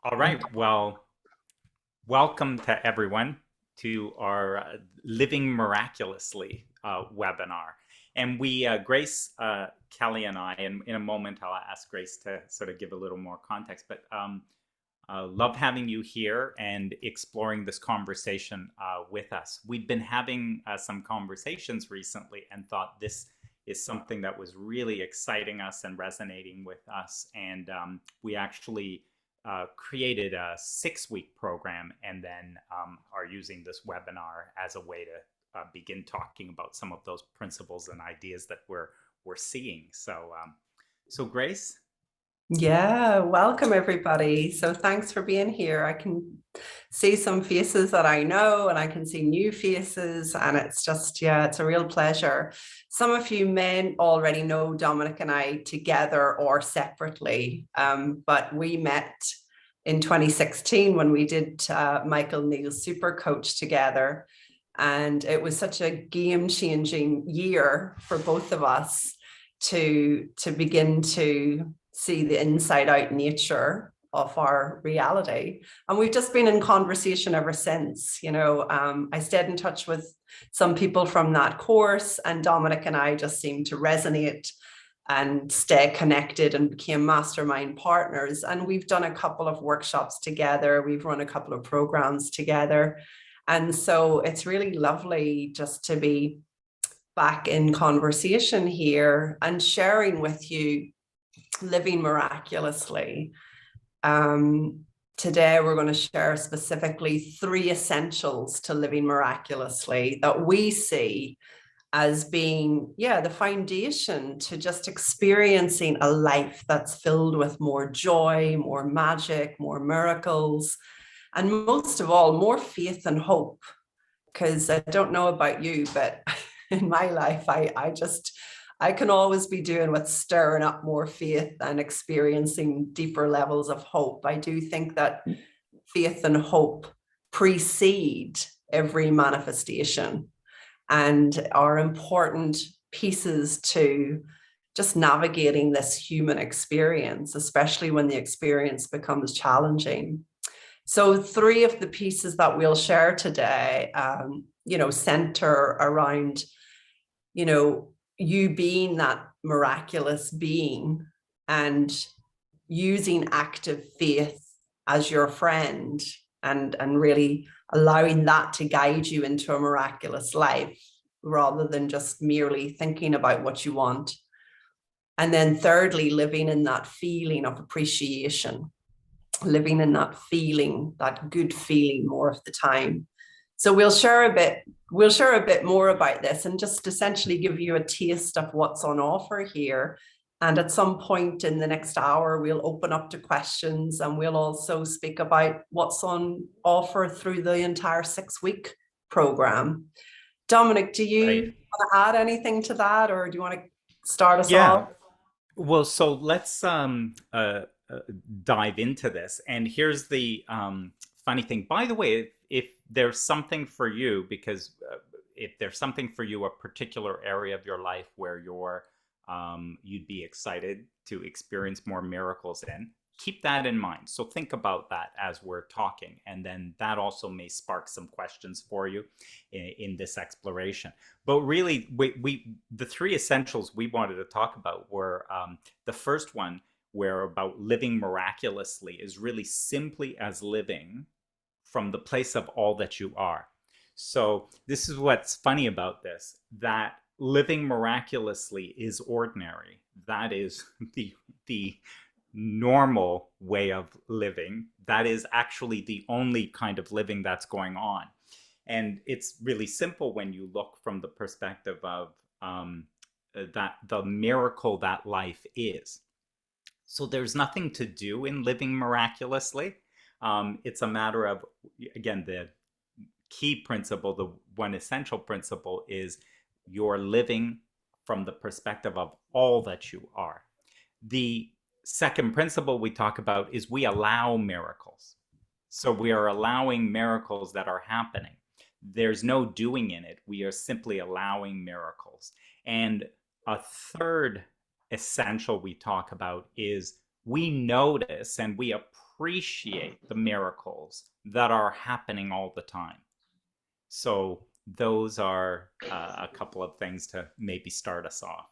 All right. Well, welcome to everyone to our Living Miraculously webinar. And Grace, Kelly, and I, and in a moment, I'll ask Grace to sort of give a little more context, but love having you here and exploring this conversation with us. We've been having some conversations recently and thought this is something that was really exciting us and resonating with us. And we actually created a 6-week program and then are using this webinar as a way to begin talking about some of those principles and ideas that we're seeing. So Grace. Yeah, welcome everybody. So thanks for being here. I can see some faces that I know and I can see new faces, and it's just, yeah, it's a real pleasure. Some of you may already know Dominic and I together or separately, but we met in 2016 when we did Michael Neal's Super Coach together. And it was such a game-changing year for both of us to begin to see the inside out nature of our reality. And we've just been in conversation ever since. I stayed in touch with some people from that course, and Dominic and I just seemed to resonate and stay connected and became mastermind partners. And we've done a couple of workshops together. We've run a couple of programs together. And so it's really lovely just to be back in conversation here and sharing with you Living Miraculously. Today, we're going to share specifically 3 essentials to living miraculously that we see as being, the foundation to just experiencing a life that's filled with more joy, more magic, more miracles, and most of all, more faith and hope. Because I don't know about you, but in my life, I can always be doing with stirring up more faith and experiencing deeper levels of hope. I do think that faith and hope precede every manifestation and are important pieces to just navigating this human experience, especially when the experience becomes challenging. So 3 of the pieces that we'll share today, center around, you being that miraculous being and using active faith as your friend and really allowing that to guide you into a miraculous life rather than just merely thinking about what you want. And then thirdly, living in that feeling of appreciation, living in that feeling, that good feeling more of the time. So we'll share a bit more about this and just essentially give you a taste of what's on offer here. And at some point in the next hour, we'll open up to questions, and we'll also speak about what's on offer through the entire 6-week program. Dominic, do you want to add anything to that, or do you want to start us Yeah. off? Well, so let's dive into this. And here's the funny thing. By the way, if there's something for you, because if there's something for you, a particular area of your life where you'd be excited to experience more miracles in, keep that in mind. So think about that as we're talking, and then that also may spark some questions for you in this exploration. But really, the 3 essentials we wanted to talk about were the first one, where about living miraculously, is really simply as living from the place of all that you are. So this is what's funny about this, that living miraculously is ordinary. That is the normal way of living. That is actually the only kind of living that's going on. And it's really simple when you look from the perspective of that the miracle that life is. So there's nothing to do in living miraculously. It's a matter of, again, the key principle, the one essential principle is you're living from the perspective of all that you are. The second principle we talk about is we allow miracles. So we are allowing miracles that are happening. There's no doing in it. We are simply allowing miracles. And a third essential we talk about is we notice and we appreciate the miracles that are happening all the time. So those are a couple of things to maybe start us off.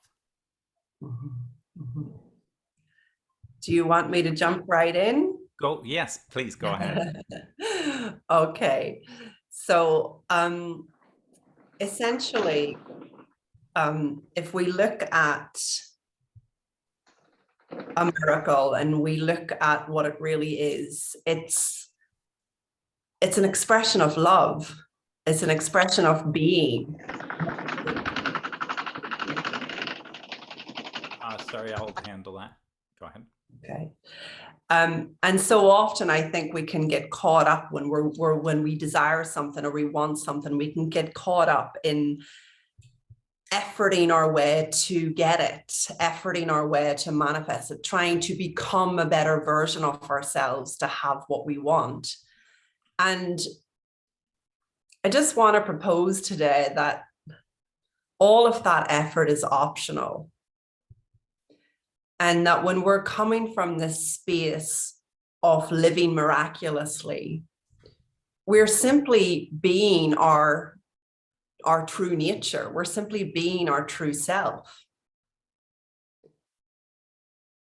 Do you want me to jump right in? Go, yes, please go ahead. Okay. So essentially, if we look at a miracle and we look at what it really is, it's an expression of love. It's an expression of being. Sorry, I'll handle that. Go ahead. Okay. And so often I think we can get caught up when when we desire something or we want something, we can get caught up in efforting our way to get it, efforting our way to manifest it, trying to become a better version of ourselves to have what we want. And I just want to propose today that all of that effort is optional. And that when we're coming from this space of living miraculously, we're simply being our true nature. We're simply being our true self.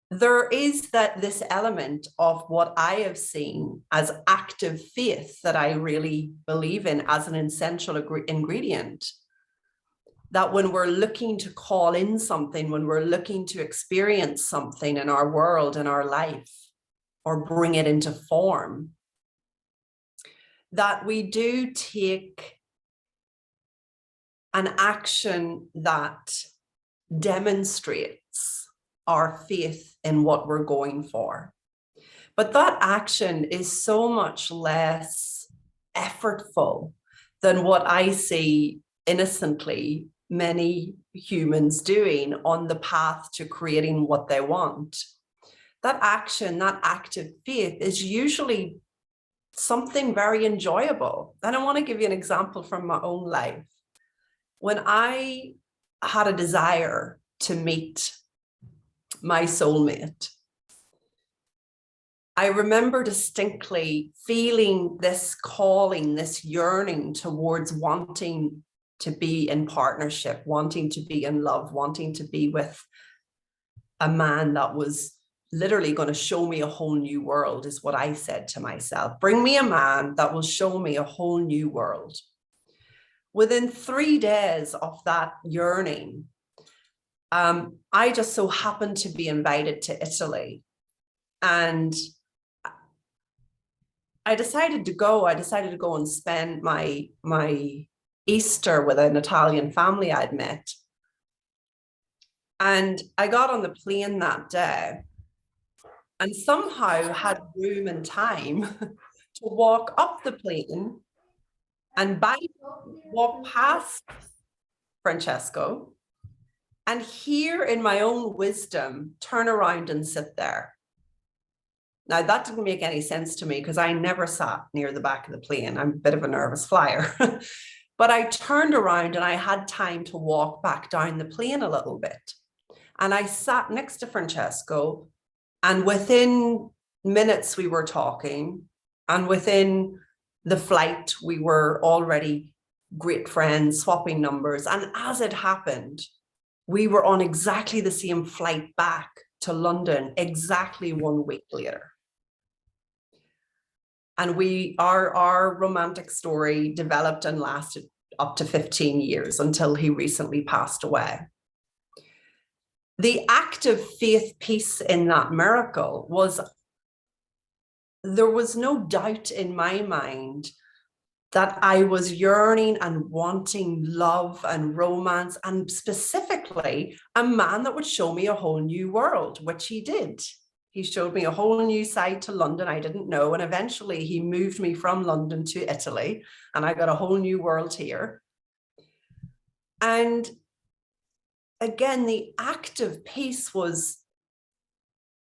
There is this element of what I have seen as active faith that I really believe in as an essential ingredient. That when we're looking to call in something, when we're looking to experience something in our world, in our life, or bring it into form, that we do take an action that demonstrates our faith in what we're going for. But that action is so much less effortful than what I see innocently many humans doing on the path to creating what they want. That action, that active faith is usually something very enjoyable. And I want to give you an example from my own life. When I had a desire to meet my soulmate, I remember distinctly feeling this calling, this yearning towards wanting to be in partnership, wanting to be in love, wanting to be with a man that was literally going to show me a whole new world, is what I said to myself. Bring me a man that will show me a whole new world. Within 3 days of that yearning, I just so happened to be invited to Italy. And I decided to go. I decided to go and spend my Easter with an Italian family I'd met. And I got on the plane that day and somehow had room and time to walk up the plane and walk past Francesco and here in my own wisdom, turn around and sit there. Now, that didn't make any sense to me because I never sat near the back of the plane. I'm a bit of a nervous flyer. But I turned around and I had time to walk back down the plane a little bit. And I sat next to Francesco, and within minutes we were talking, and within the flight we were already great friends, swapping numbers. And as it happened, we were on exactly the same flight back to London exactly 1 week later. And our romantic story developed and lasted up to 15 years until he recently passed away. The active faith piece in that miracle was, there was no doubt in my mind that I was yearning and wanting love and romance, and specifically a man that would show me a whole new world, which he did. He showed me a whole new side to London I didn't know. And eventually he moved me from London to Italy, and I got a whole new world here. And again, the active piece was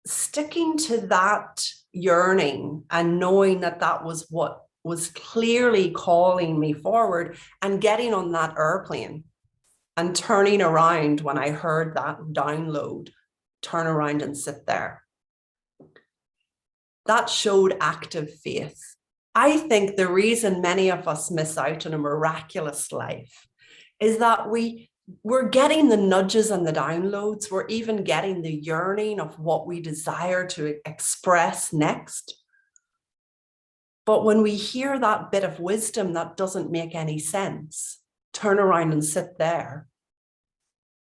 sticking to that yearning and knowing that that was what was clearly calling me forward, and getting on that airplane and turning around when I heard that download, turn around and sit there. that showed active faith. I think the reason many of us miss out on a miraculous life is that we're getting the nudges and the downloads. We're even getting the yearning of what we desire to express next. But when we hear that bit of wisdom that doesn't make any sense, turn around and sit there.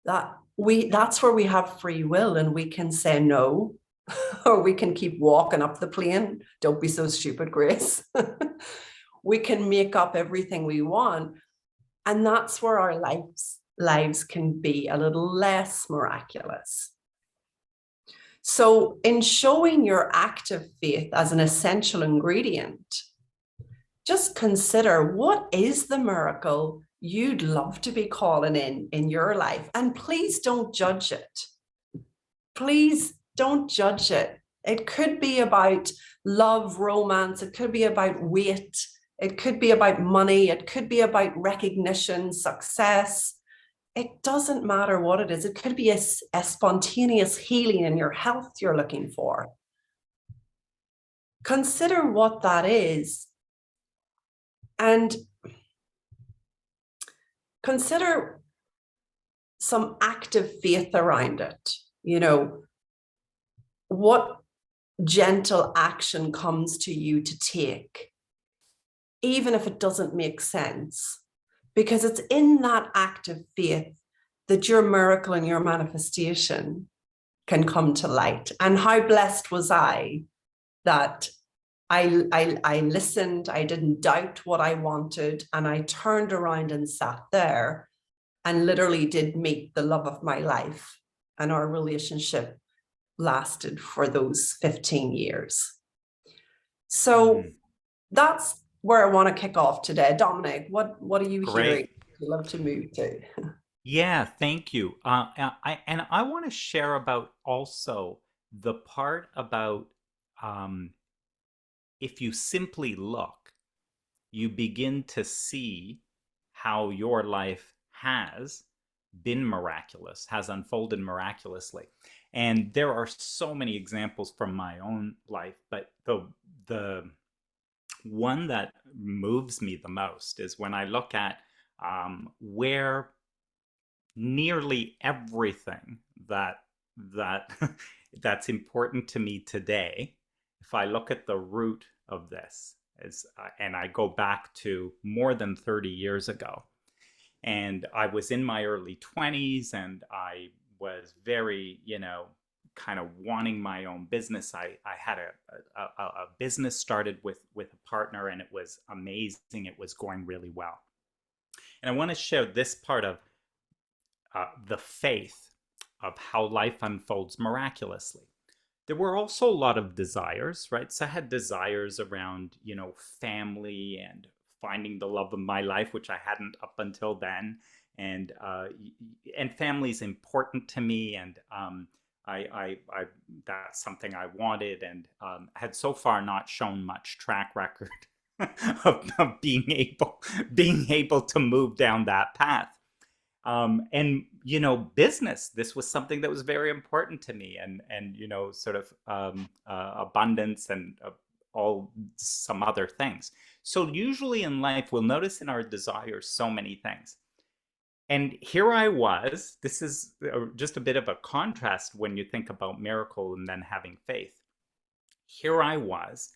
That's where we have free will, and we can say no, or we can keep walking up the plane. Don't be so stupid, Grace. We can make up everything we want. And that's where our lives can be a little less miraculous. So in showing your active faith as an essential ingredient, just consider, what is the miracle you'd love to be calling in your life? And please don't judge it. Please don't judge it. It could be about love, romance. It could be about weight. It could be about money. It could be about recognition, success. It doesn't matter what it is. It could be a spontaneous healing in your health you're looking for. Consider what that is, and consider some active faith around it. You know, what gentle action comes to you to take, even if it doesn't make sense, because it's in that active faith that your miracle and your manifestation can come to light. And how blessed was I that I listened, I didn't doubt what I wanted, and I turned around and sat there and literally did meet the love of my life. And our relationship lasted for those 15 years. So that's where I want to kick off today. Dominic, what are you hearing? Great. You love to move to. Yeah, thank you. I want to share about also the part about um, if you simply look, you begin to see how your life has been miraculous, has unfolded miraculously. And there are so many examples from my own life, but the one that moves me the most is when I look at where nearly everything that that's important to me today, if I look at the root of this, is and I go back to more than 30 years ago, and I was in my early 20s, and I was very, kind of wanting my own business. I had a business started with a partner, and it was amazing. It was going really well. And I want to share this part of the faith of how life unfolds miraculously. There were also a lot of desires, right? So I had desires around, family and finding the love of my life, which I hadn't up until then. And family is important to me, and I that's something I wanted, and had so far not shown much track record of being able to move down that path. And business, this was something that was very important to me, and sort of abundance, and all some other things. So usually in life, we'll notice in our desires so many things. And here I was. This is just a bit of a contrast when you think about miracle and then having faith. Here I was.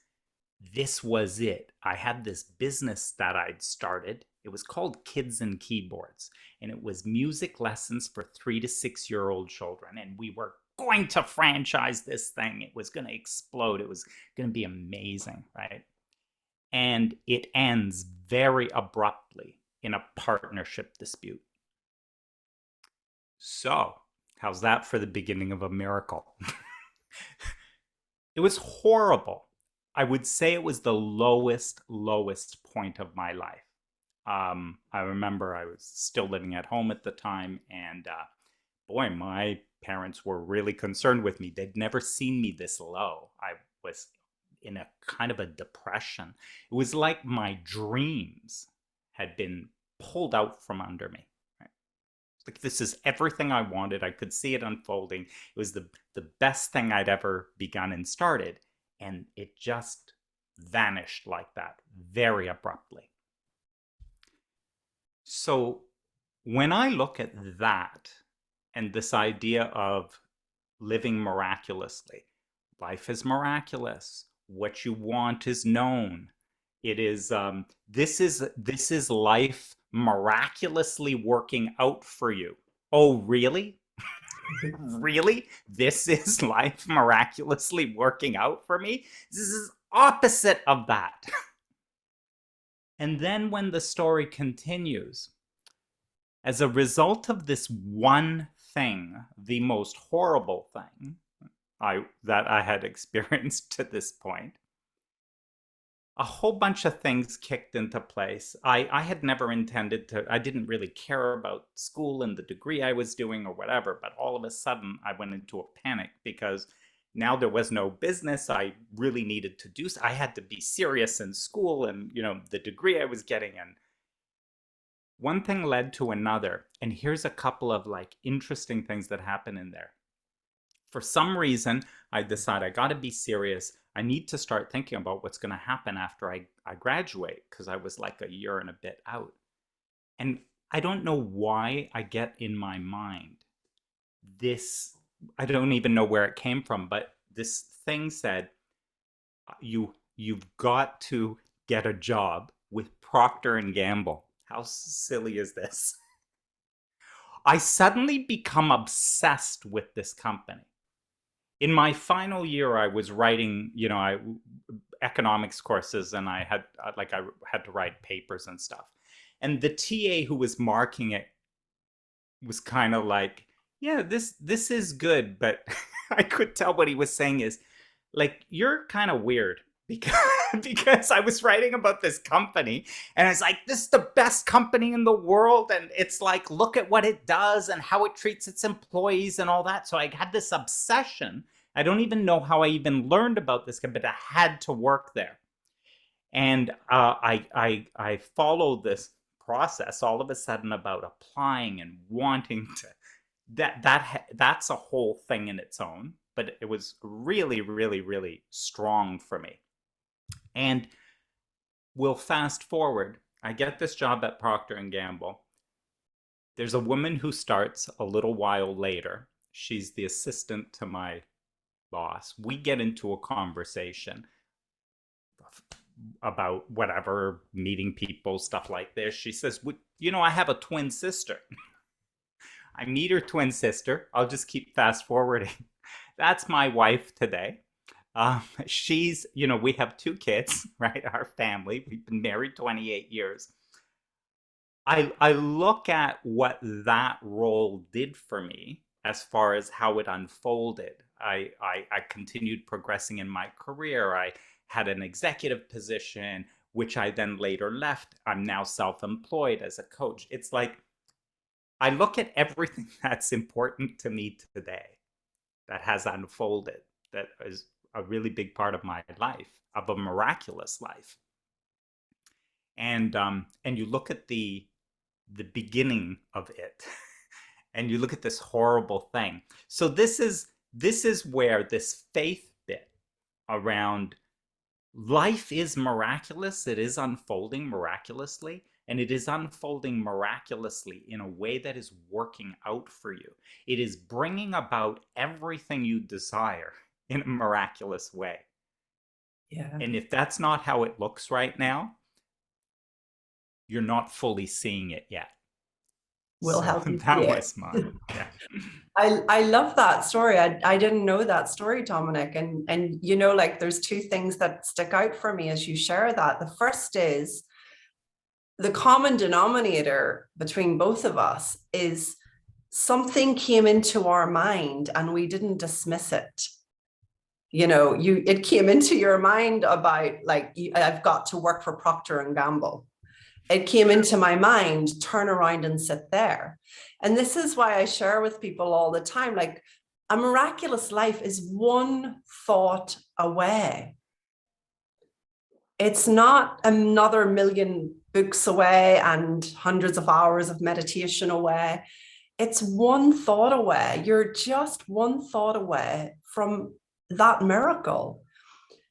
This was it. I had this business that I'd started. It was called Kids and Keyboards, and it was music lessons for 3 to 6 year old children. And we were going to franchise this thing. It was going to explode. It was going to be amazing, right? And it ends very abruptly in a partnership dispute. So, how's that for the beginning of a miracle? It was horrible. I would say it was the lowest point of my life. I remember I was still living at home at the time, and boy, my parents were really concerned with me. They'd never seen me this low. I was in a kind of a depression. It was like my dreams had been pulled out from under me. Right? Like, this is everything I wanted. I could see it unfolding. It was the best thing I'd ever begun and started. And it just vanished like that, very abruptly. So when I look at that and this idea of living miraculously, life is miraculous. What you want is known. It is this is life miraculously working out for you. Oh, really? Really? This is life miraculously working out for me? This is opposite of that. And then when the story continues, as a result of this one thing, the most horrible thing that I had experienced to this point, a whole bunch of things kicked into place. I had never intended to, I didn't really care about school and the degree I was doing or whatever, but all of a sudden I went into a panic because now there was no business. I really needed to do, I had to be serious in school and, the degree I was getting. And one thing led to another. And here's a couple of like interesting things that happen in there. For some reason, I decided I got to be serious. I need to start thinking about what's going to happen after I graduate, because I was like a year and a bit out. And I don't know why I get in my mind this, I don't even know where it came from, but this thing said, you've got to get a job with Procter and Gamble. How silly is this? I suddenly become obsessed with this company. In my final year, I was writing, economics courses, and I had to write papers and stuff. And the TA who was marking it was kind of like, yeah, this is good, but I could tell what he was saying is like, you're kind of weird, because because I was writing about this company and it's like, this is the best company in the world, and it's like, look at what it does and how it treats its employees and all that. So I had this obsession. I don't even know how I even learned about this, but I had to work there. And I followed this process all of a sudden about applying and wanting to, that's a whole thing in its own, but it was really, really, really strong for me. And we'll fast forward. I get this job at Procter and Gamble. There's a woman who starts a little while later. She's the assistant to my boss. We get into a conversation about whatever, meeting people, stuff like this. She says, I have a twin sister. I meet her twin sister. I'll just keep fast forwarding. That's my wife today. She's, we have 2 kids, right? Our family. We've been married 28 years. I look at what that role did for me as far as how it unfolded. I continued progressing in my career. I had an executive position, which I then later left. I'm now self-employed as a coach. It's like, I look at everything that's important to me today that has unfolded, that is a really big part of my life, of a miraculous life. And you look at the beginning of it, and you look at this horrible thing. So this is where this faith bit around life is miraculous. It is unfolding miraculously, and it is unfolding miraculously in a way that is working out for you. It is bringing about everything you desire in a miraculous way. Yeah. And if that's not how it looks right now, you're not fully seeing it yet. We'll So help you that see it. was mine. Yeah. I love that story. I didn't know that story, Dominic. And like, there's 2 things that stick out for me as you share that. The first is the common denominator between both of us is something came into our mind and we didn't dismiss it. It came into your mind about like, I've got to work for Procter and Gamble. It came into my mind, turn around and sit there. And this is why I share with people all the time, like, a miraculous life is one thought away. It's not another million books away and hundreds of hours of meditation away. It's one thought away. You're just one thought away from that miracle.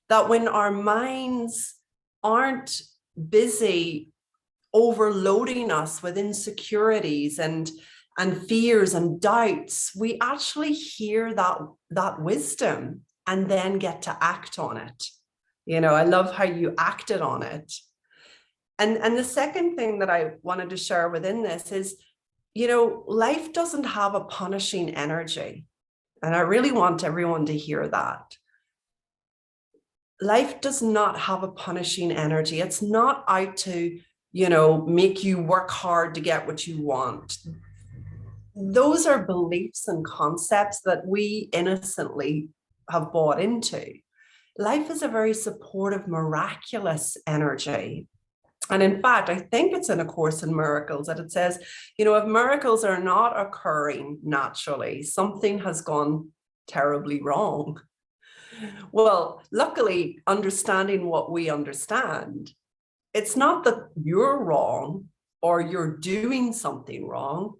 that when our minds aren't busy overloading us with insecurities and fears and doubts, we actually hear that wisdom and then get to act on it. You know, I love how you acted on it. And the second thing that I wanted to share within this is, you know, life doesn't have a punishing energy. And I really want everyone to hear that. Life does not have a punishing energy. It's not out to, you know, make you work hard to get what you want. Those are beliefs and concepts that we innocently have bought into. Life is a very supportive, miraculous energy. And in fact, I think it's in A Course in Miracles that it says, you know, if miracles are not occurring naturally, something has gone terribly wrong. Well, luckily, understanding what we understand, it's not that you're wrong or you're doing something wrong.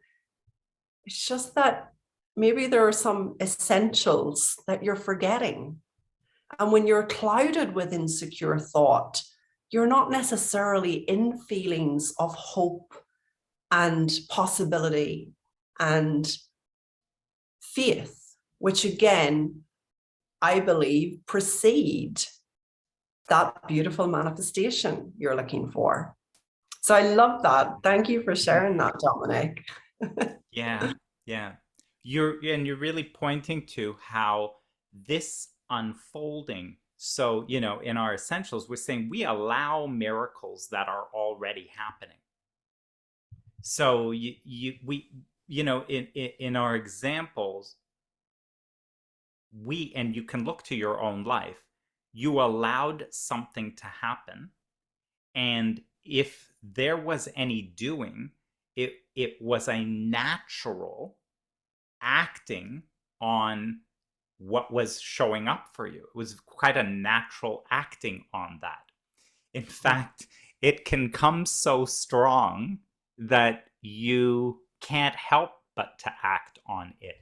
It's just that maybe there are some essentials that you're forgetting. And when you're clouded with insecure thought, you're not necessarily in feelings of hope and possibility and faith, which again, I believe precede that beautiful manifestation you're looking for. So I love that. Thank you for sharing that, Dominic. Yeah, yeah. You're really pointing to how this unfolding. So, you know, in our essentials, we're saying we allow miracles that are already happening. So we, you know, in our examples, and you can look to your own life, you allowed something to happen. And if there was any doing, it was a natural acting on what was showing up for you. It was quite a natural acting on that. In fact, it can come so strong that you can't help but to act on it.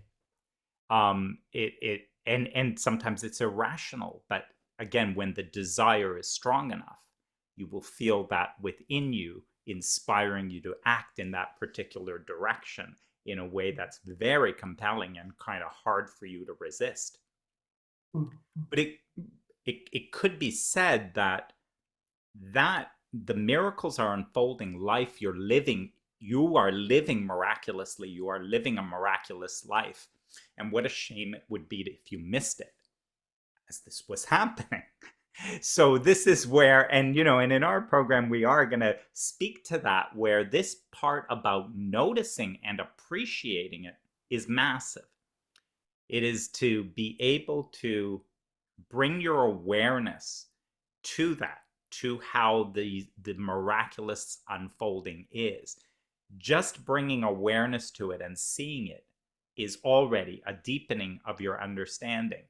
And sometimes it's irrational, but again, when the desire is strong enough, you will feel that within you, inspiring you to act in that particular direction in a way that's very compelling and kind of hard for you to resist. But it could be said that the miracles are unfolding, life you're living, you are living miraculously, you are living a miraculous life. And what a shame it would be if you missed it as this was happening. So this is where, and you know, and in our program, we are going to speak to that, where this part about noticing and appreciating it is massive. It is to be able to bring your awareness to that, to how the miraculous unfolding is. Just bringing awareness to it and seeing it is already a deepening of your understanding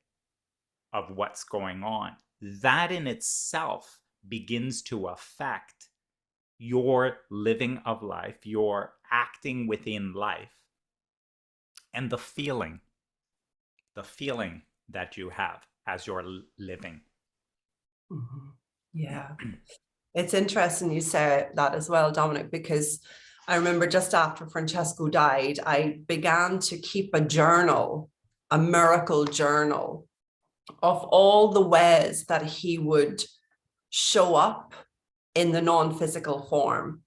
of what's going on. That in itself begins to affect your living of life, your acting within life, and the feeling that you have as you're living. Yeah. It's interesting you say that as well, Dominic, because I remember just after Francesco died, I began to keep a journal, a miracle journal of all the ways that he would show up in the non-physical form.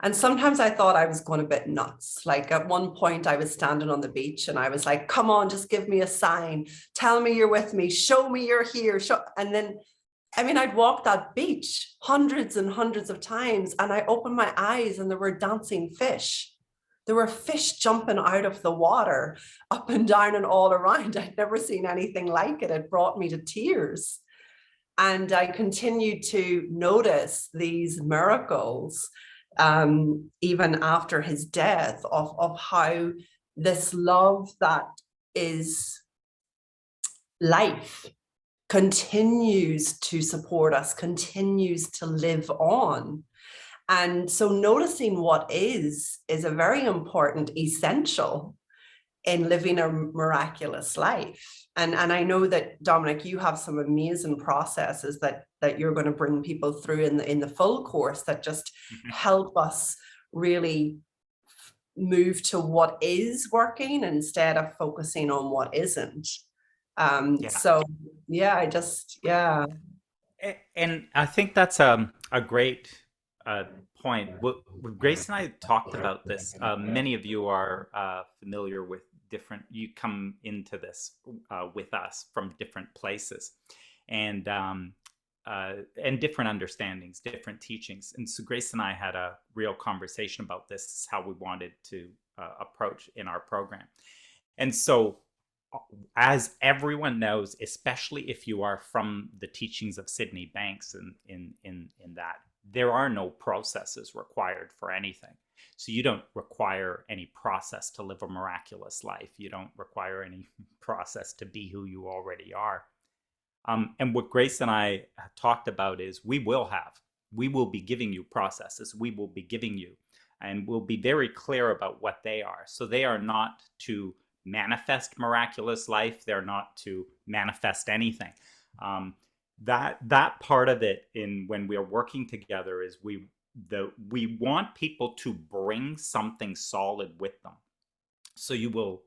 And sometimes I thought I was going a bit nuts. Like at one point I was standing on the beach and I was like, come on, just give me a sign. Tell me you're with me. Show me you're here. And then, I mean, I'd walk that beach hundreds and hundreds of times and I opened my eyes and there were dancing fish. There were fish jumping out of the water up and down and all around. I'd never seen anything like it. It brought me to tears. And I continued to notice these miracles, even after his death, of how this love that is life continues to support us, continues to live on. And so noticing what is a very important essential in living a miraculous life. And I know that, Dominic, you have some amazing processes that you're going to bring people through in the full course that just Mhm. help us really move to what is working instead of focusing on what isn't. Yeah. So yeah, yeah. And I think that's a great point. Grace and I talked about this. Many of you are familiar with different, you come into this with us from different places and different understandings, different teachings. And so Grace and I had a real conversation about this, is how we wanted to approach in our program. And so, as everyone knows, especially if you are from the teachings of Sydney Banks in that, there are no processes required for anything. So you don't require any process to live a miraculous life. You don't require any process to be who you already are. And what Grace and I talked about is we will be giving you processes. We will be giving you, and we'll be very clear about what they are. So they are not to manifest miraculous life. They're not to manifest anything. That part of it, in when we are working together, is we want people to bring something solid with them. So you will,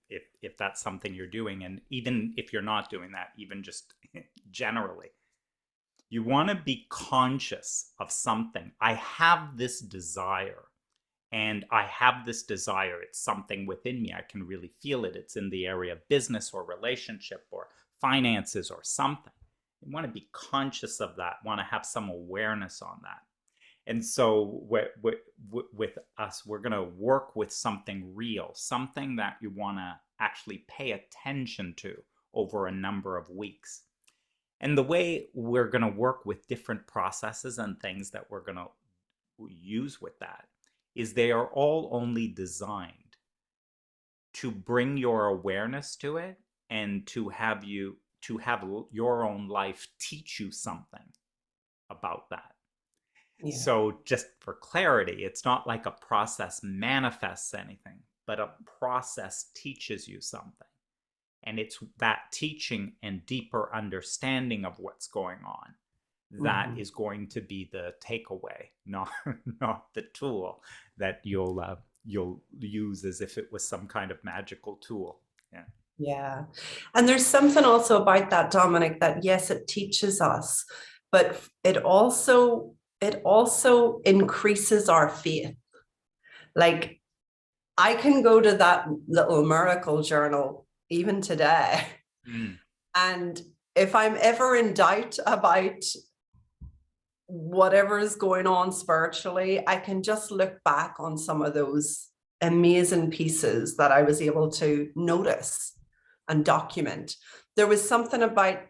if that's something you're doing, and even if you're not doing that, even just generally, you want to be conscious of something. I have this desire, and I have this desire. It's something within me. I can really feel it. It's in the area of business or relationship or finances or something. You want to be conscious of that, want to have some awareness on that. And so with us, we're going to work with something real, something that you want to actually pay attention to over a number of weeks. And the way we're going to work with different processes and things that we're going to use with that is they are all only designed to bring your awareness to it and to have your own life teach you something about that. Yeah. So, just for clarity, it's not like a process manifests anything, but a process teaches you something. And it's that teaching and deeper understanding of what's going on that Mhm. is going to be the takeaway, not not the tool that you'll use as if it was some kind of magical tool. Yeah. Yeah. And there's something also about that, Dominic, that yes, it teaches us, but it also increases our faith. Like, I can go to that little miracle journal even today. Mm. And if I'm ever in doubt about whatever is going on spiritually, I can just look back on some of those amazing pieces that I was able to notice and document. There was something about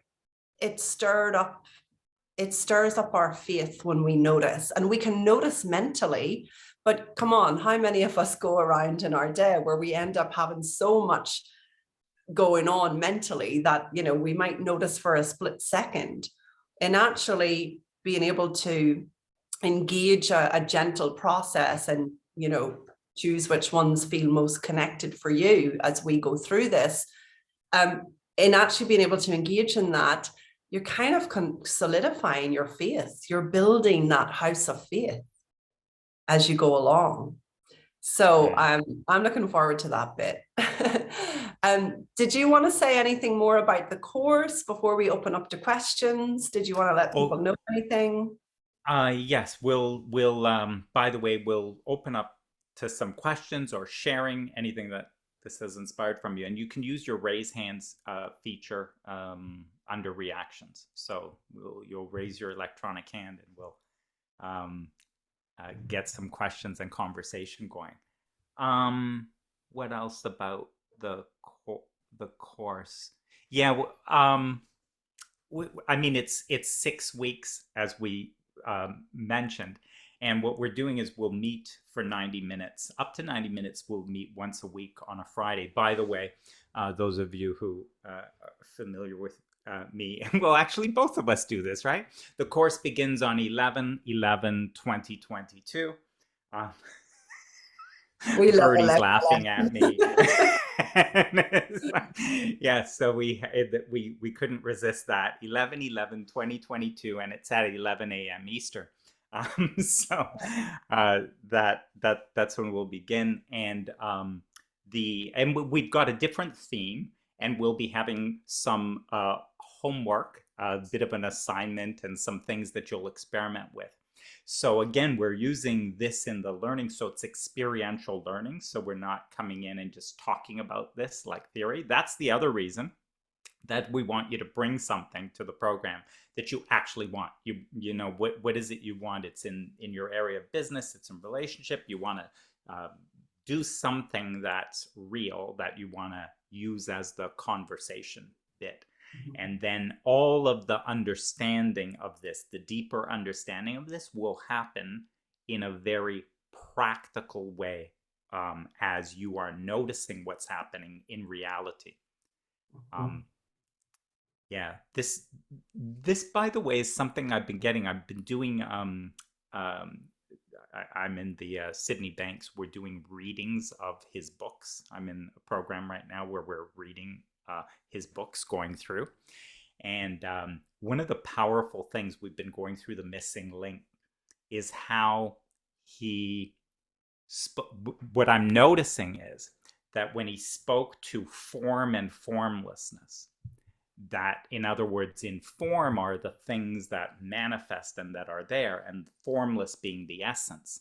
it stirs up our faith when we notice, and we can notice mentally, but come on, how many of us go around in our day where we end up having so much going on mentally that we might notice for a split second, and actually being able to engage a gentle process and choose which ones feel most connected for you as we go through this, in actually being able to engage in that, you're kind of solidifying your faith. You're building that house of faith as you go along. So Mm. I'm looking forward to that bit. Did you want to say anything more about the course before we open up to questions? Did you want to let people Oh, know anything? yes, we'll by the way, we'll open up to some questions or sharing anything that this has inspired from you. And you can use your raise hands feature under reactions. So you'll raise your electronic hand and we'll um, get some questions and conversation going. What else about the course? Yeah, I mean, it's 6 weeks as we mentioned, and what we're doing is we'll meet for 90 minutes, up to 90 minutes. We'll meet once a week on a Friday. By the way, those of you who are familiar with me, well, actually, both of us do this, right? The course begins on 11/11/2022. We love Birdie's 11. laughing at me. Yeah, so we couldn't resist that. 11/11/2022, and it's at 11 a.m. Eastern. So that's when we'll begin, and we've got a different theme, and we'll be having some homework, a bit of an assignment, and some things that you'll experiment with. So again, we're using this in the learning, so it's experiential learning. So we're not coming in and just talking about this like theory. That's the other reason that we want you to bring something to the program that you actually want. You know what is it you want? It's in your area of business. It's in relationship. You want to do something that's real that you want to use as the conversation bit. And then all of the understanding of this, the deeper understanding of this, will happen in a very practical way, as you are noticing what's happening in reality. Yeah, this by the way is something I've been getting. I've been doing. I'm in the Sydney Banks. We're doing readings of his books. I'm in a program right now where we're reading his books, going through. And one of the powerful things we've been going through, the missing link, is how he what I'm noticing is that when he spoke to form and formlessness, that in other words, in form are the things that manifest and that are there, and formless being the essence.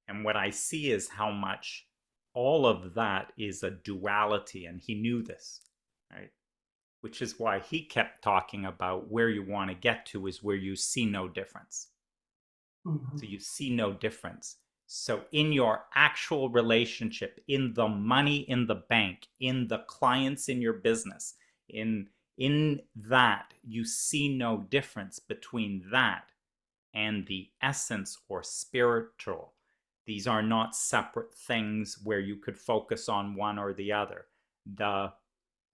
And what I see is how much all of that is a duality, and he knew this, right? Which is why he kept talking about where you want to get to is where you see no difference. So you see no difference. So in your actual relationship, in the money in the bank, in the clients in your business, in that, you see no difference between that and the essence or spiritual. These are not separate things where you could focus on one or the other. The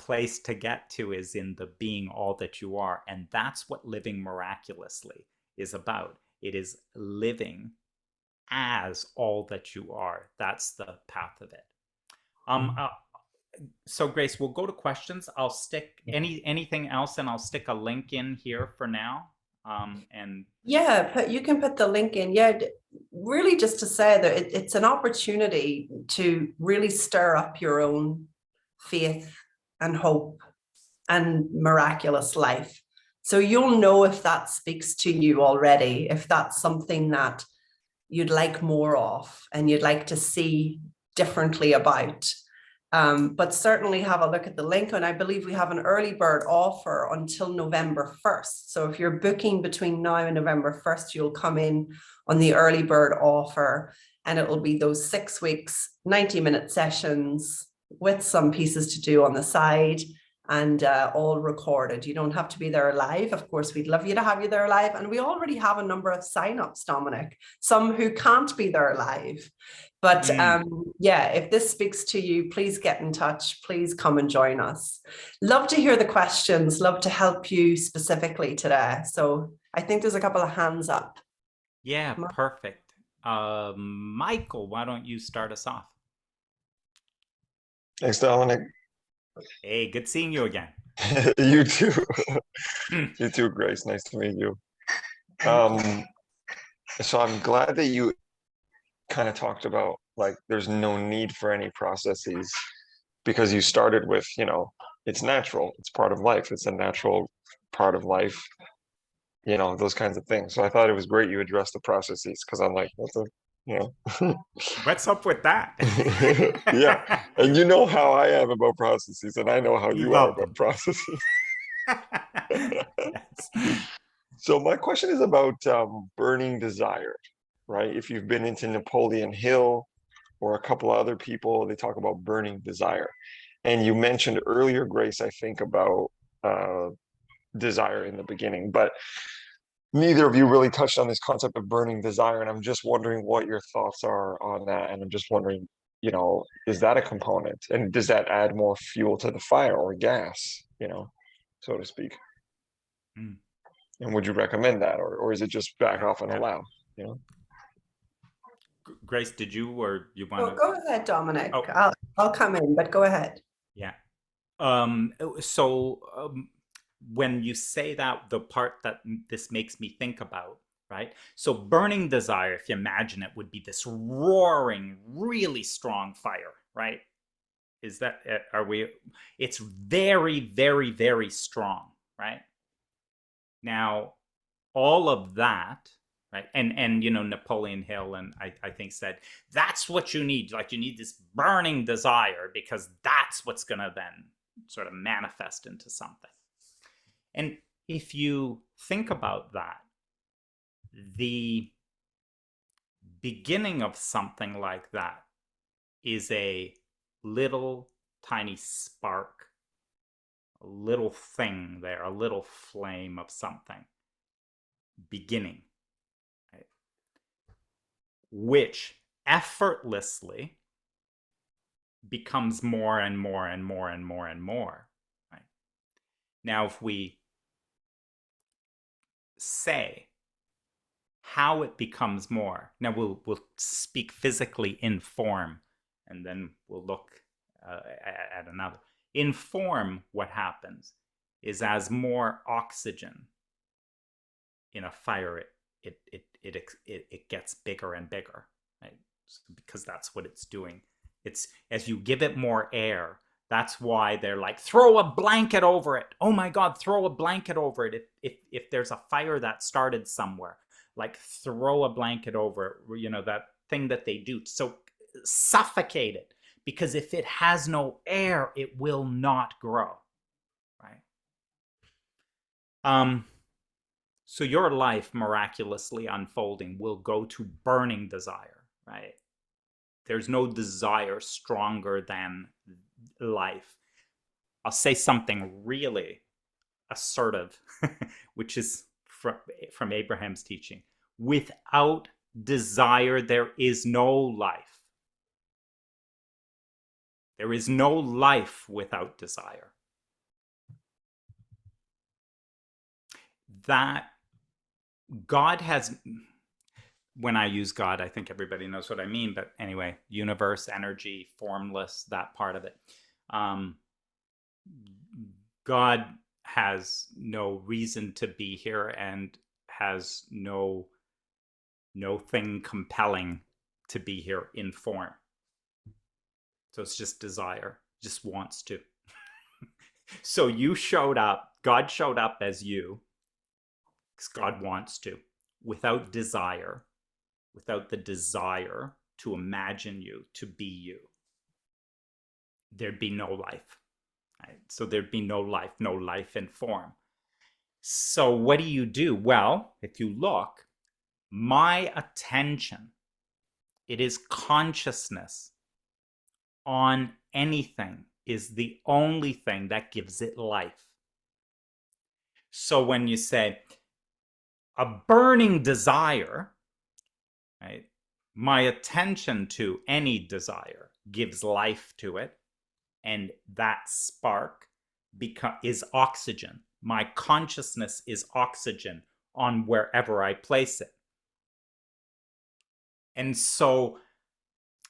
place to get to is in the being all that you are. And that's what living miraculously is about. It is living as all that you are. That's the path of it. So Grace, we'll go to questions. I'll stick anything else, and I'll stick a link in here for now. And yeah, but you can put the link in. Yeah, really just to say that it's an opportunity to really stir up your own faith and hope and miraculous life. So you'll know if that speaks to you already, if that's something that you'd like more of and you'd like to see differently about. But certainly have a look at the link. And I believe we have an early bird offer until November 1st. So if you're booking between now and November 1st, you'll come in on the early bird offer, and it will be those 6 weeks, 90-minute sessions with some pieces to do on the side, and all recorded. You don't have to be there live. Of course, we'd love you to have you there live. And we already have a number of signups, Dominic, some who can't be there live. But yeah, if this speaks to you, please get in touch. Please come and join us. Love to hear the questions. Love to help you specifically today. So I think there's a couple of hands up. yeah, perfect. Michael, why don't you start us off? Thanks, Dominic. Hey, good seeing you again. You too. You too, Grace. Nice to meet you. So I'm glad that you kind of talked about like there's no need for any processes, because you started with, it's natural. It's part of life. It's a natural part of life, those kinds of things. So I thought it was great you addressed the processes, because I'm like, what the, What's up with that? Yeah. And you know how I am about processes, and I know how you are Love about them. processes. Yes. So my question is about burning desire, right? If you've been into Napoleon Hill or a couple of other people, they talk about burning desire. And you mentioned earlier, Grace, I think about desire in the beginning, but neither of you really touched on this concept of burning desire. And I'm just wondering what your thoughts are on that. And I'm just wondering, is that a component? And does that add more fuel to the fire, or gas, so to speak? Mm. And would you recommend that, or is it just back off and Yeah. allow, Grace, did you or you want Oh, to? go ahead, Dominic. Oh, I'll come in, but go ahead. yeah. So when you say that, the part that this makes me think about, right? So burning desire, if you imagine it, would be this roaring, really strong fire, right? Is that, are we, it's very, very, very strong, right? Now, all of that, right? And Napoleon Hill and I think said that's what you need. Like you need this burning desire because that's what's gonna then sort of manifest into something. And if you think about that, the beginning of something like that is a little tiny spark, a little thing there, a little flame of something beginning, right? Which effortlessly becomes more and more and more and more and more, right? Now, if we say how it becomes more, now we'll speak physically in form, and then we'll look at another. In form, what happens is as more oxygen in a fire, it gets bigger and bigger, right? Because that's what it's doing. It's as you give it more air. That's why they're like, throw a blanket over it. Oh my God, throw a blanket over it. If there's a fire that started somewhere, like throw a blanket over it, that thing that they do. So suffocate it, because if it has no air, it will not grow, right? So your life miraculously unfolding will go to burning desire, right? There's no desire stronger than life. I'll say something really assertive, which is from Abraham's teaching. Without desire, there is no life. There is no life without desire. That God has, when I use God, I think everybody knows what I mean, but anyway, universe, energy, formless, that part of it. God has no reason to be here and has no thing compelling to be here in form. So it's just desire, just wants to. So you showed up, God showed up as you, because God wants to, without desire, without the desire to imagine you, to be you. There'd be no life. Right? So there'd be no life in form. So what do? Well, if you look, my attention, it is consciousness on anything is the only thing that gives it life. So when you say a burning desire, right, my attention to any desire gives life to it, and that spark is oxygen. My consciousness is oxygen on wherever I place it. And so,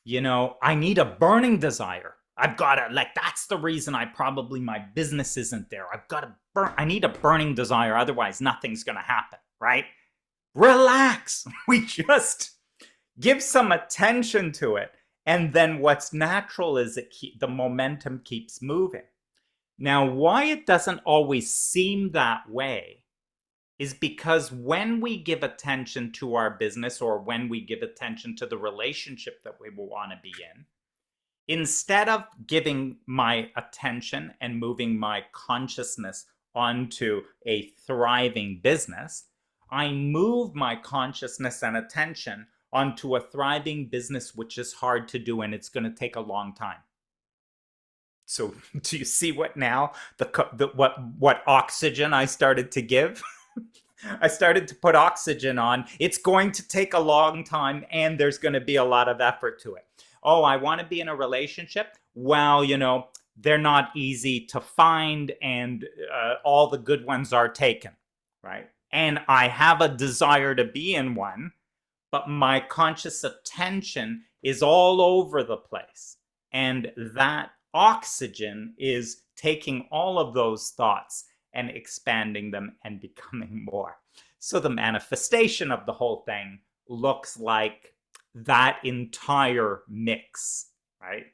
I need a burning desire. I've got to, like, that's the reason my business isn't there. I need a burning desire. Otherwise, nothing's going to happen, right? Relax. We just give some attention to it. And then what's natural is the momentum keeps moving. Now, why it doesn't always seem that way is because when we give attention to our business or when we give attention to the relationship that we want to be in, instead of giving my attention and moving my consciousness onto a thriving business, I move my consciousness and attention onto a thriving business, which is hard to do and it's going to take a long time. So do you see what now, what oxygen I started to give? I started to put oxygen on. It's going to take a long time and there's going to be a lot of effort to it. Oh, I want to be in a relationship. Well, they're not easy to find and all the good ones are taken, right? And I have a desire to be in one, but my conscious attention is all over the place. And that oxygen is taking all of those thoughts and expanding them and becoming more. So the manifestation of the whole thing looks like that entire mix, right?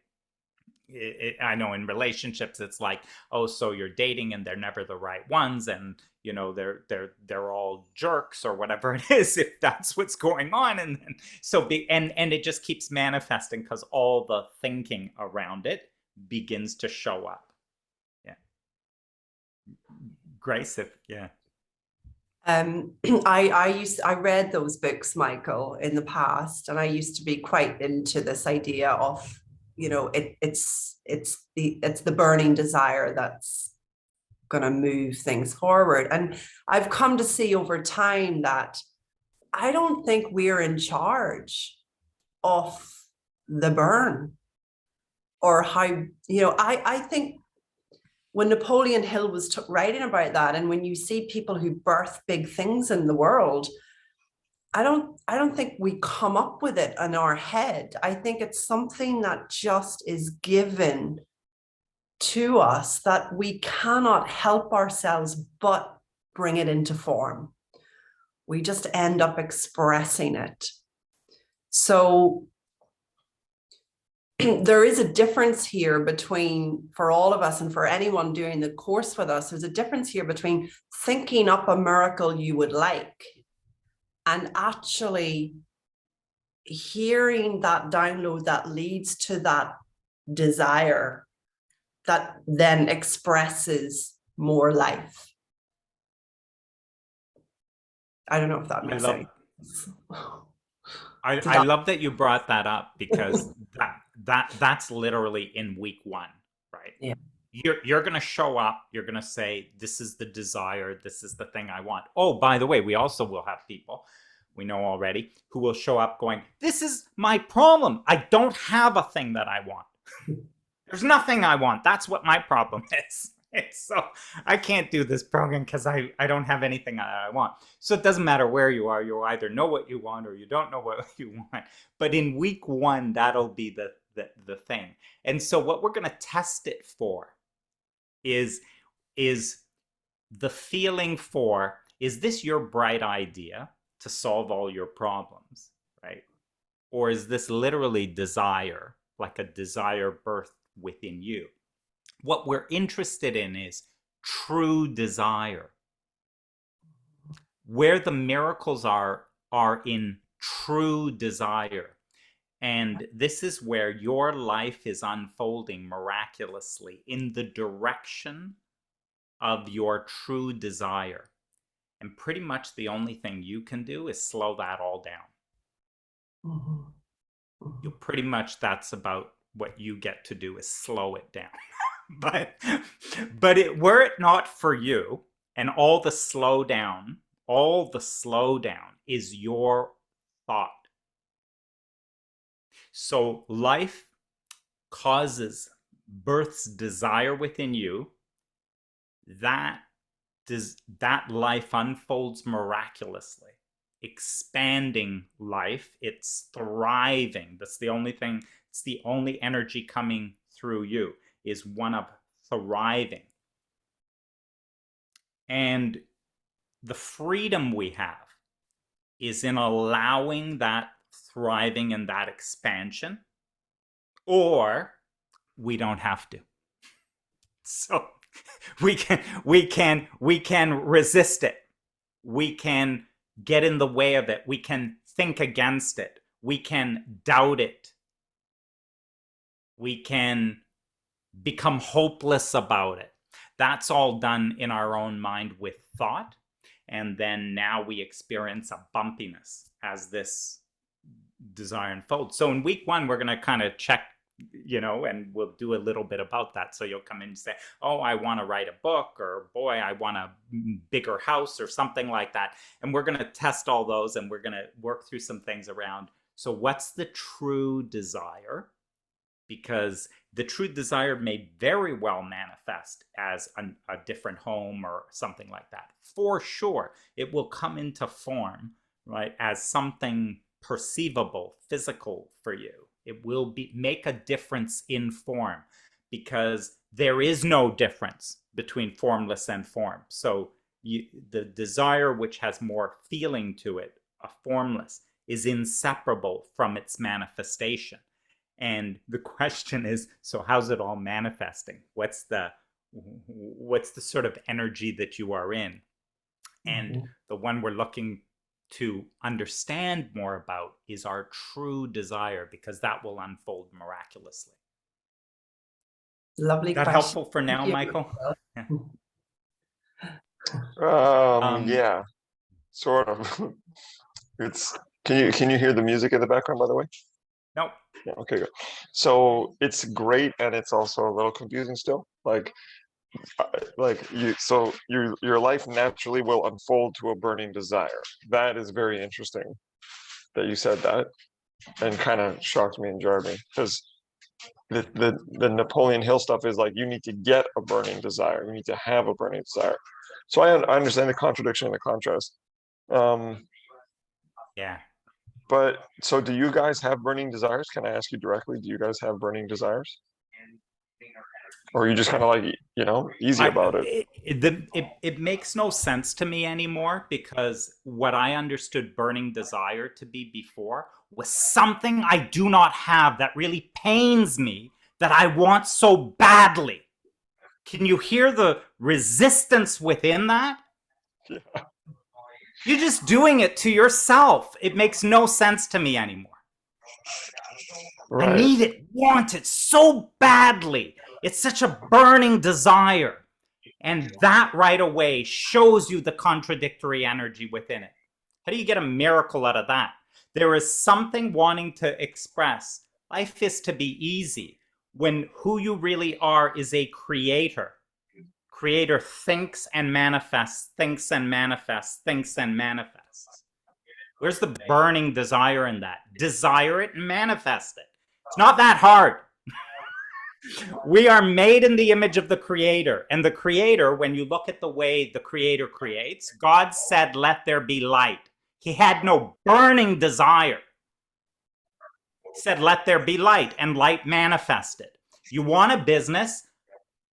I know in relationships it's like, oh, so you're dating and they're never the right ones, and you know they're all jerks or whatever it is, if that's what's going on. And then and it just keeps manifesting because all the thinking around it begins to show up. Yeah. Grace, if yeah. I read those books, Michael, in the past, and I used to be quite into this idea of, you know, it's the burning desire that's going to move things forward. And I've come to see over time that I don't think we're in charge of the burn, or how, you know, I think when Napoleon Hill was writing about that, and when you see people who birth big things in the world, I don't think we come up with it in our head. I think it's something that just is given to us, that we cannot help ourselves but bring it into form. We just end up expressing it. So there is a difference here between, for all of us and for anyone doing the course with us, there's a difference here between thinking up a miracle you would like and actually hearing that download that leads to that desire that then expresses more life. I don't know if that makes sense. I love that you brought that up, because that's literally in week one, right? Yeah. You're going to show up, you're going to say, this is the desire, this is the thing I want. Oh, by the way, we also will have people, we know already, who will show up going, this is my problem. I don't have a thing that I want. There's nothing I want. That's what my problem is. So I can't do this program because I don't have anything I want. So it doesn't matter where you are. You either know what you want or you don't know what you want. But in week one, that'll be the thing. And so what we're going to test it for is the feeling for, is this your bright idea to solve all your problems, right? Or is this literally desire, like a desire birthed within you? What we're interested in is true desire. Where the miracles are in true desire. And this is where your life is unfolding miraculously in the direction of your true desire. And pretty much the only thing you can do is slow that all down. Mm-hmm. Mm-hmm. Pretty much that's about what you get to do, is slow it down. but were it not for you, and all the slowdown is your thought. So life births desire within you. That life unfolds miraculously, expanding life. It's thriving. That's the only thing. It's the only energy coming through you, is one of thriving. And the freedom we have is in allowing that thriving and that expansion, or we don't have to. So we can resist it. We can get in the way of it. We can think against it. We can doubt it. We can become hopeless about it. That's all done in our own mind with thought. And then now we experience a bumpiness as this desire unfolds. So in week one, we're going to kind of check, and we'll do a little bit about that. So you'll come in and say, oh, I want to write a book, or boy, I want a bigger house, or something like that. And we're going to test all those, and we're going to work through some things around. So what's the true desire? Because the true desire may very well manifest as a different home or something like that. For sure, it will come into form, right, as something perceivable, physical for you. It will make a difference in form, because there is no difference between formless and form. So the desire which has more feeling to it, a formless, is inseparable from its manifestation. And the question is, so how's it all manifesting? What's the sort of energy that you are in? And the one we're looking to understand more about is our true desire, because that will unfold miraculously. Lovely Is that question. helpful for now, Michael? Yeah, sort of. It's can you hear the music in the background, by the way? No. Yeah, okay, good. So it's great, and it's also a little confusing still. Like your life naturally will unfold to a burning desire. That is very interesting that you said that, and kind of shocked me and jarred me, because the Napoleon Hill stuff is like, you need to get a burning desire, you need to have a burning desire. So I understand the contradiction and the contrast. Yeah. But so do you guys have burning desires? Can I ask you directly? Do you guys have burning desires? Or are you just kind of like, easy about it? It makes no sense to me anymore, because what I understood burning desire to be before was something I do not have that really pains me, that I want so badly. Can you hear the resistance within that? Yeah. You're just doing it to yourself. It makes no sense to me anymore. Right. I need it, want it so badly. It's such a burning desire. And that right away shows you the contradictory energy within it. How do you get a miracle out of that? There is something wanting to express. Life is to be easy when who you really are is a creator. Creator thinks and manifests, thinks and manifests, thinks and manifests. Where's the burning desire in that? Desire it and manifest it. It's not that hard. We are made in the image of the Creator. And the Creator, when you look at the way the Creator creates, God said, let there be light. He had no burning desire. He said, let there be light, and light manifested. You want a business?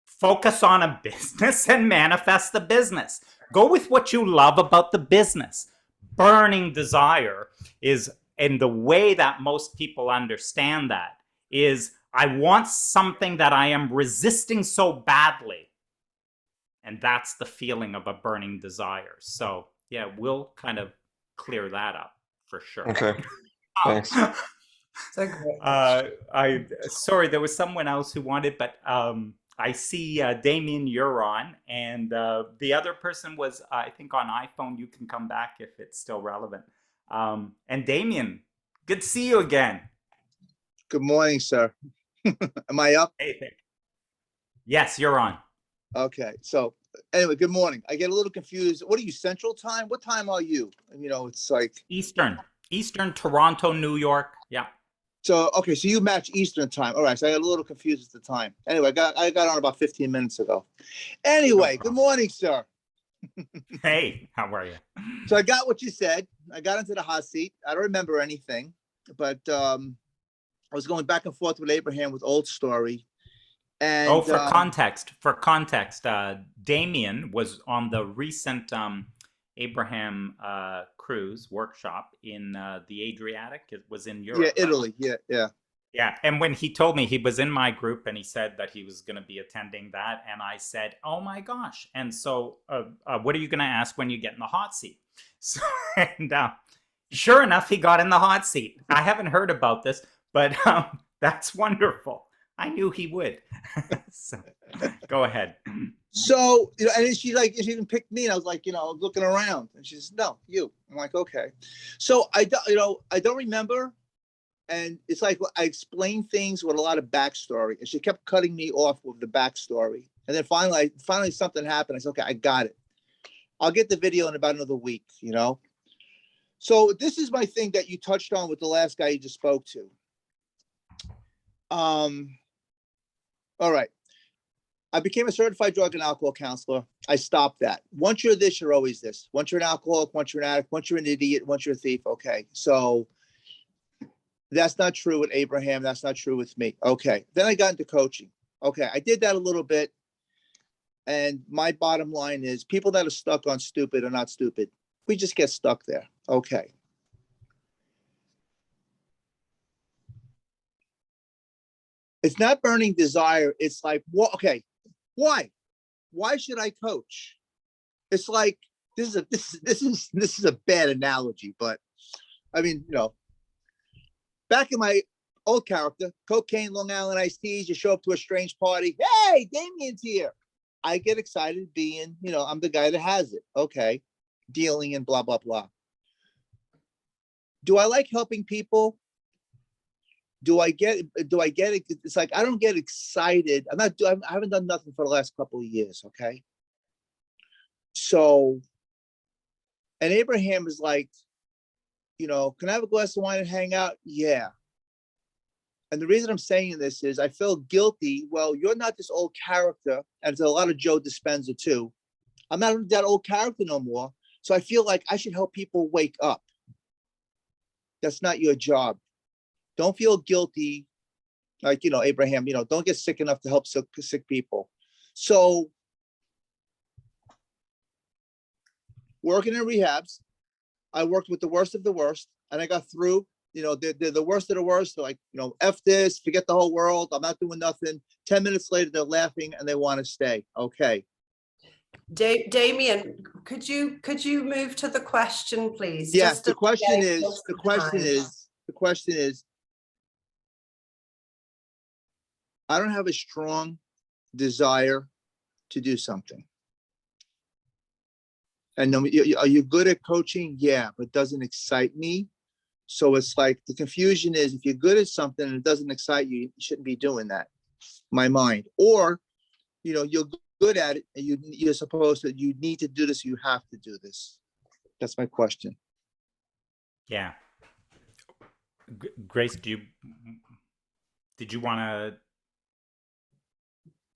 Focus on a business and manifest the business. Go with what you love about the business. Burning desire is, and the way that most people understand that is, I want something that I am resisting so badly. And that's the feeling of a burning desire. So yeah, we'll kind of clear that up for sure. Okay, thanks. So great. Sorry, there was someone else who wanted, but I see Damien, you're on, and the other person was, I think, on iPhone. You can come back if it's still relevant. And Damien, good to see you again. Good morning, sir. Am I up? Hey, yes, you're on. Okay. So anyway, good morning. I get a little confused. What are you, Central Time? What time are you? It's like Eastern, Toronto, New York. Yeah. So okay, so you match Eastern Time. All right. So I got a little confused at the time. Anyway, I got on about 15 minutes ago. Anyway, good morning, sir. Hey, how are you? So I got what you said. I got into the hot seat. I don't remember anything, but I was going back and forth with Abraham with old story. And for context, Damien was on the recent Abraham cruise workshop in the Adriatic. It was in Europe. Yeah, Italy. Yeah. Yeah, and when he told me he was in my group and he said that he was going to be attending that, and I said, oh my gosh. And so what are you going to ask when you get in the hot seat? So, and sure enough, he got in the hot seat. I haven't heard about this, but that's wonderful. I knew he would. So go ahead. So, and she even picked me, and I was like, looking around, and she says, no, you. I'm like, okay. So I don't remember. And it's like, I explained things with a lot of backstory, and she kept cutting me off with the backstory. And then finally something happened. I said, okay, I got it. I'll get the video in about another week, So this is my thing that you touched on with the last guy you just spoke to. All right. I became a certified drug and alcohol counselor. I stopped that. Once you're this, you're always this. Once you're an alcoholic, once you're an addict, once you're an idiot, once you're a thief. Okay. So That's not true with Abraham. That's not true with me. Okay. Then I got into coaching. Okay. I did that a little bit. And my bottom line is people that are stuck on stupid are not stupid. We just get stuck there. Okay. It's not burning desire. It's like, well, okay, why? Why should I coach? It's like this is a bad analogy, but I mean, back in my old character, cocaine, Long Island iced teas, you show up to a strange party. Hey, Damien's here. I get excited being, I'm the guy that has it. Okay. Dealing and blah, blah, blah. Do I like helping people? Do I get it? It's like, I don't get excited. I haven't done nothing for the last couple of years. Okay. So, and Abraham is like, can I have a glass of wine and hang out? Yeah. And the reason I'm saying this is I feel guilty. Well, you're not this old character. And there's a lot of Joe Dispenza too. I'm not that old character no more. So I feel like I should help people wake up. That's not your job. Don't feel guilty. Like, Abraham, don't get sick enough to help sick people. So working in rehabs, I worked with the worst of the worst and I got through. They're the worst of the worst. They're like, F this, forget the whole world. I'm not doing nothing. 10 minutes later, they're laughing and they want to stay. Okay. Damien, could you move to the question, please? Yes. The question is, I don't have a strong desire to do something. And are you good at coaching? Yeah, but it doesn't excite me. So it's like the confusion is if you're good at something and it doesn't excite you, you shouldn't be doing that. My mind. Or, you're good at it and you're supposed to, you need to do this, you have to do this. That's my question. Yeah. Grace, did you want to?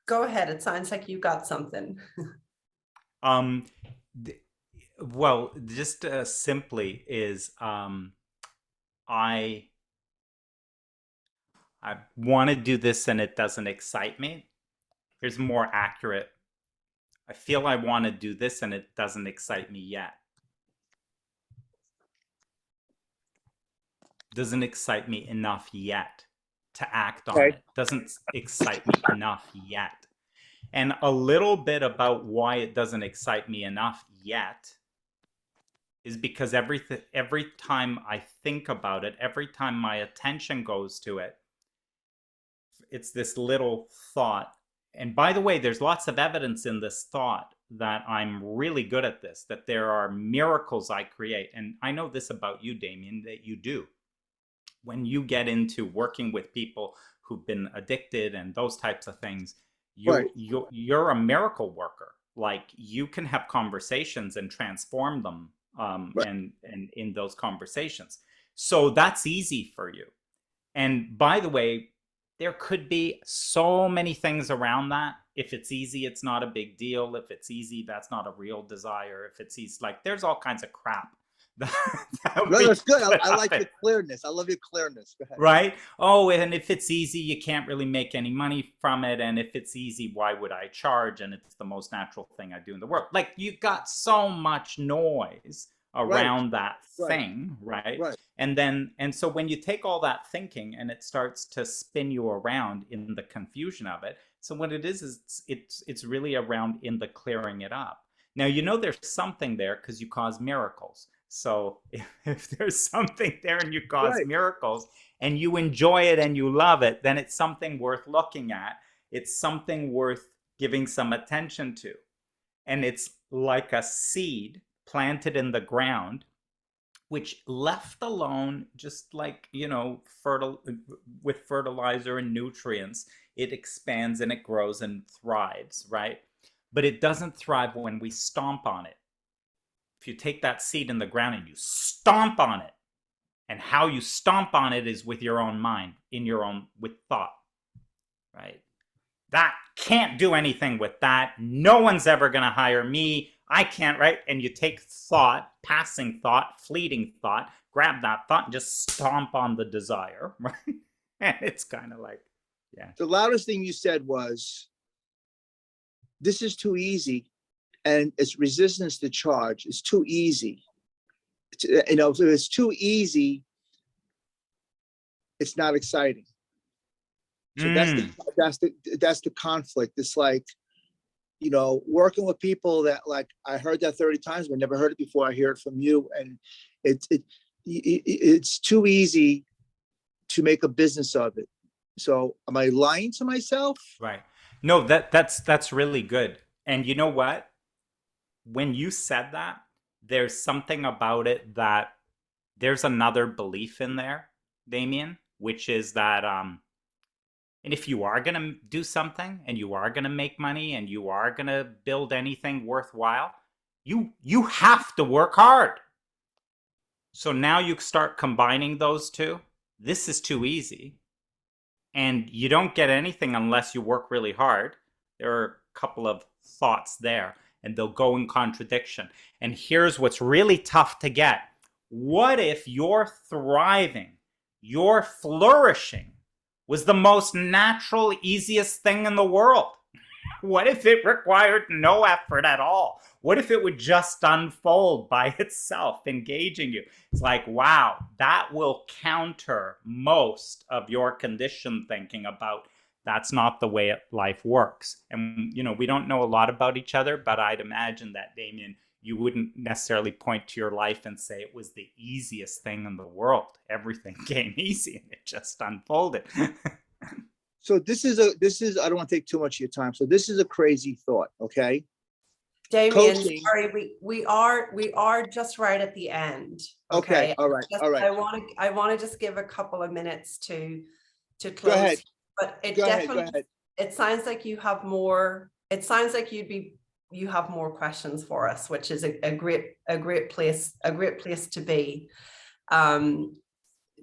Go ahead. It sounds like you got something. Well, just simply is I want to do this and it doesn't excite me. Here's more accurate. I feel I want to do this and it doesn't excite me yet. Doesn't excite me enough yet to act on it. Doesn't excite me enough yet. And a little bit about why it doesn't excite me enough yet is because every time I think about it, every time my attention goes to it, it's this little thought. And by the way, there's lots of evidence in this thought that I'm really good at this, that there are miracles I create. And I know this about you, Damien, that you do. When you get into working with people who've been addicted and those types of things, you're a miracle worker. Like you can have conversations and transform them and in those conversations. So that's easy for you. And by the way, there could be so many things around that. If it's easy, it's not a big deal. If it's easy, that's not a real desire. If it's easy, like there's all kinds of crap. That's good. I like your clearness. I love your clearness. Go ahead. Right? Oh, and if it's easy, you can't really make any money from it. And if it's easy, why would I charge? And it's the most natural thing I do in the world. Like you got so much noise around that thing, right? And so when you take all that thinking and it starts to spin you around in the confusion of it, so what it is it's really around in the clearing it up. Now there's something there because you cause miracles. So if there's something there and you cause miracles and you enjoy it and you love it, then it's something worth looking at. It's something worth giving some attention to. And it's like a seed planted in the ground, which left alone, just like, with fertilizer and nutrients, it expands and it grows and thrives, right? But it doesn't thrive when we stomp on it. If you take that seed in the ground and you stomp on it, and how you stomp on it is with your own mind, with thought, right? That can't do anything with that. No one's ever going to hire me. I can't, right? And you take thought, passing thought, fleeting thought, grab that thought and just stomp on the desire, right? And it's kind of like, yeah. The loudest thing you said was, this is too easy. And it's resistance to charge. It's too easy. You know, if it's too easy, it's not exciting. So that's the conflict. It's like, you know, working with people that, like, I heard that 30 times, but never heard it before. I hear it from you, and it's too easy to make a business of it. So am I lying to myself? Right. No, that's really good. And you know what? When you said that, there's something about it that there's another belief in there, Damien, which is that and if you are going to do something and you are going to make money and you are going to build anything worthwhile, you have to work hard. So now you start combining those two. This is too easy. And you don't get anything unless you work really hard. There are a couple of thoughts there, and they'll go in contradiction. And here's what's really tough to get. What if you're thriving, you're flourishing, was the most natural, easiest thing in the world? What if it required no effort at all? What if it would just unfold by itself, engaging you? It's like, wow, that will counter most of your conditioned thinking about that's not the way life works. And, you know, we don't know a lot about each other, but I'd imagine that, Damien, you wouldn't necessarily point to your life and say it was the easiest thing in the world. Everything came easy and it just unfolded. So this is I don't want to take too much of your time. So this is a crazy thought, okay? Damien, Coaching. sorry, we are just right at the end. Okay, all right, Just, all right. I want to just give a couple of minutes to close. Go ahead. But it Go definitely, ahead. it sounds like you have more. It sounds like you have more questions for us, which is a great place to be.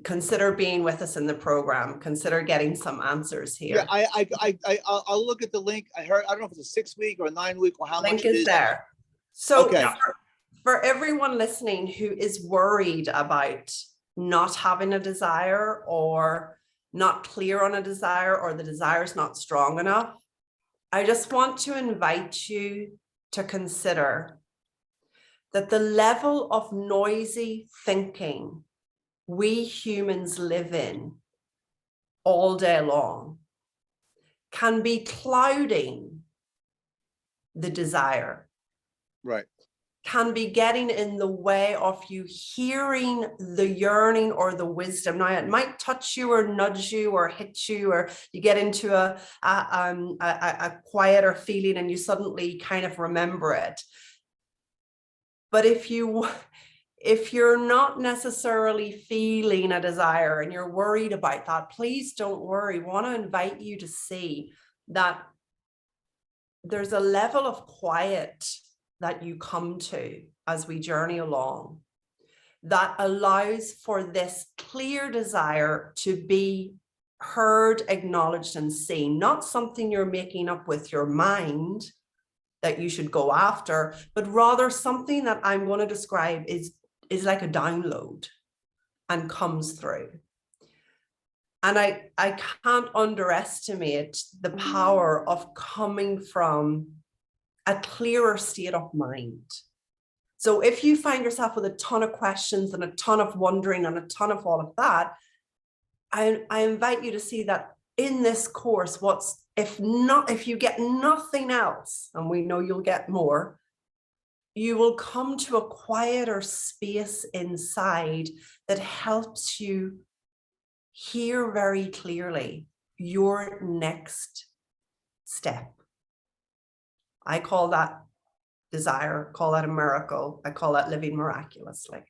Consider being with us in the program. Consider getting some answers here. Yeah, I'll look at the link. I don't know if it's a 6-week or a 9-week or how Link much it is is. there. So Okay. for everyone listening who is worried about not having a desire or not clear on a desire, or the desire is not strong enough, I just want to invite you to consider that the level of noisy thinking we humans live in all day long can be clouding the desire. Right. Can be getting in the way of you hearing the yearning or the wisdom. Now, it might touch you or nudge you or hit you, or you get into a quieter feeling and you suddenly kind of remember it. But if you're not necessarily feeling a desire and you're worried about that, please don't worry. I want to invite you to see that there's a level of quiet that you come to as we journey along that allows for this clear desire to be heard, acknowledged, and seen. Not something you're making up with your mind that you should go after, but rather something that I'm going to describe is like a download and comes through. And I can't underestimate the power of coming from a clearer state of mind. So if you find yourself with a ton of questions and a ton of wondering and a ton of all of that, I invite you to see that in this course, if you get nothing else, and we know you'll get more, you will come to a quieter space inside that helps you hear very clearly your next step. I call that desire, call that a miracle. I call that living miraculously.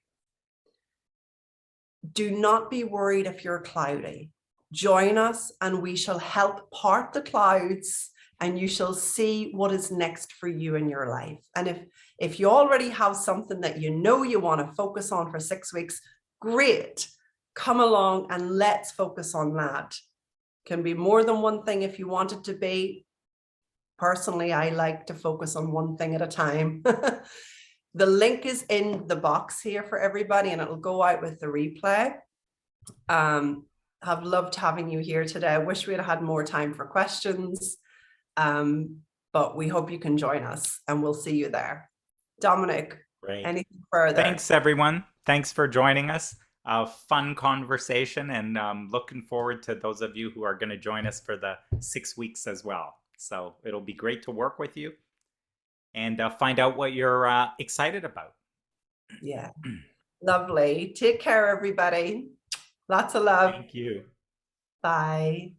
Do not be worried if you're cloudy. Join us and we shall help part the clouds, and you shall see what is next for you in your life. And if you already have something that you know you want to focus on for 6 weeks, great. Come along and let's focus on that. Can be more than one thing if you want it to be. Personally, I like to focus on one thing at a time. The link is in the box here for everybody, and it'll go out with the replay. Have loved having you here today. I wish we had had more time for questions, but we hope you can join us, and we'll see you there. Dominic, Great. anything further? Thanks, everyone. Thanks for joining us. A fun conversation, and looking forward to those of you who are going to join us for the 6 weeks as well. So it'll be great to work with you and find out what you're excited about. Yeah, lovely. Take care, everybody. Lots of love. Thank you. Bye.